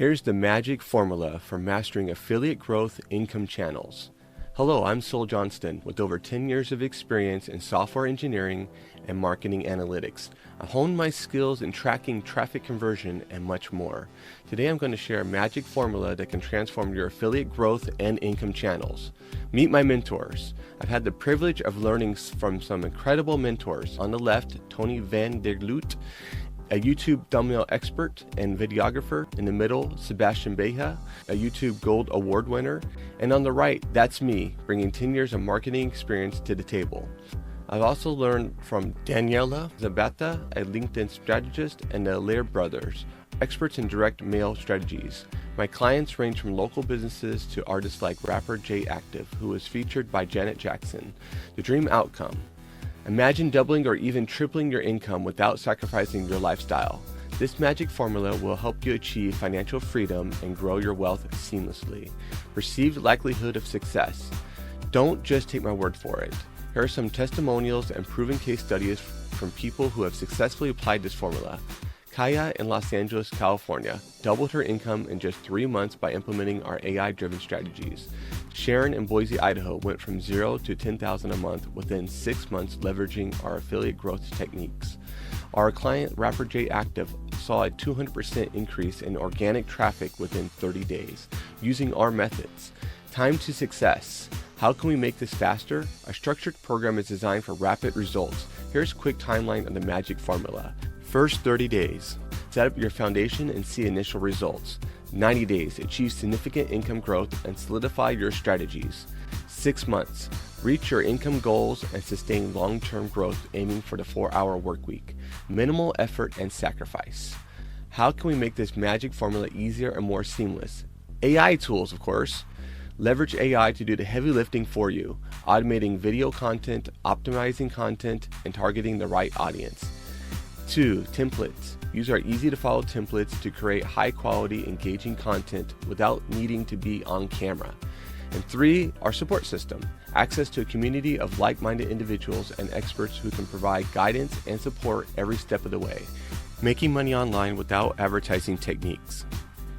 Here's the magic formula for mastering affiliate growth income channels. Hello, I'm Johnston with over 10 years of experience in software engineering and marketing analytics. I honed my skills in tracking traffic conversion and much more. Today I'm going to share a magic formula that can transform your affiliate growth and income channels. Meet my mentors. I've had the privilege of learning from some incredible mentors. On the left, Tony Van der Loot, a YouTube thumbnail expert and videographer. In the middle, Sebastian Beja, a YouTube Gold Award winner. And on the right, that's me, bringing 10 years of marketing experience to the table. I've also learned from Daniela Zabata, a LinkedIn strategist, and the Lear brothers, experts in direct mail strategies. My clients range from local businesses to artists like rapper J Active, who was featured by Janet Jackson. The dream outcome. Imagine doubling or even tripling your income without sacrificing your lifestyle. This magic formula will help you achieve financial freedom and grow your wealth seamlessly. Perceived likelihood of success. Don't just take my word for it. Here are some testimonials and proven case studies from people who have successfully applied this formula. Kaya in Los Angeles, California, doubled her income in just 3 months by implementing our AI-driven strategies. Sharon in Boise, Idaho went from $0 to $10,000 a month within 6 months leveraging our affiliate growth techniques. Our client, rapper J Active, saw a 200% increase in organic traffic within 30 days using our methods. Time to success. How can we make this faster? Our structured program is designed for rapid results. Here's a quick timeline of the magic formula. First 30 days, set up your foundation and see initial results. 90 days, achieve significant income growth and solidify your strategies. 6 months, reach your income goals and sustain long-term growth aiming for the 4-hour work week. Minimal effort and sacrifice. How can we make this magic formula easier and more seamless? AI tools, of course. Leverage AI to do the heavy lifting for you, automating video content, optimizing content, and targeting the right audience. 2. Templates. Use our easy-to-follow templates to create high-quality, engaging content without needing to be on camera. And 3. Our support system. Access to a community of like-minded individuals and experts who can provide guidance and support every step of the way. Making money online without advertising techniques.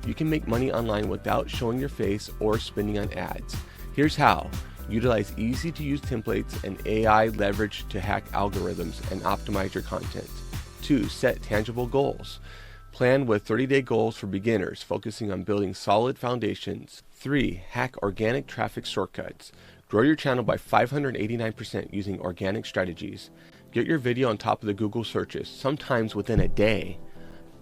You can make money online without showing your face or spending on ads. Here's how. Utilize easy-to-use templates and AI leverage to hack algorithms and optimize your content. 2. Set tangible goals. Plan with 30-day goals for beginners, focusing on building solid foundations. 3. Hack organic traffic shortcuts. Grow your channel by 589% using organic strategies. Get your video on top of the Google searches, sometimes within a day.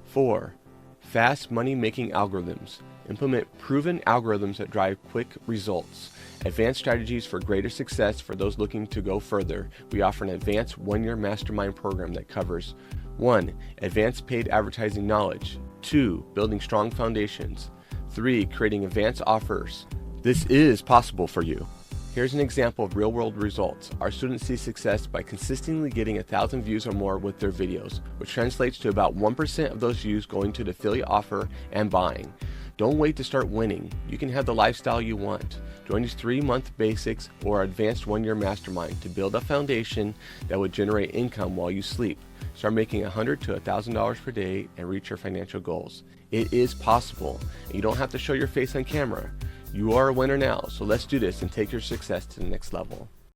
4. Fast money-making algorithms. Implement proven algorithms that drive quick results. Advanced strategies for greater success for those looking to go further. We offer an advanced 1-year mastermind program that covers 1. Advanced paid advertising knowledge. 2. Building strong foundations. 3. Creating advanced offers. This is possible for you. Here's an example of real-world results. Our students see success by consistently getting 1,000 views or more with their videos, which translates to about 1% of those views going to the affiliate offer and buying. Don't wait to start winning. You can have the lifestyle you want. Join these 3-month basics or advanced 1-year mastermind to build a foundation that would generate income while you sleep. Start making $100 to $1,000 per day and reach your financial goals. It is possible, and you don't have to show your face on camera. You are a winner now, so let's do this and take your success to the next level.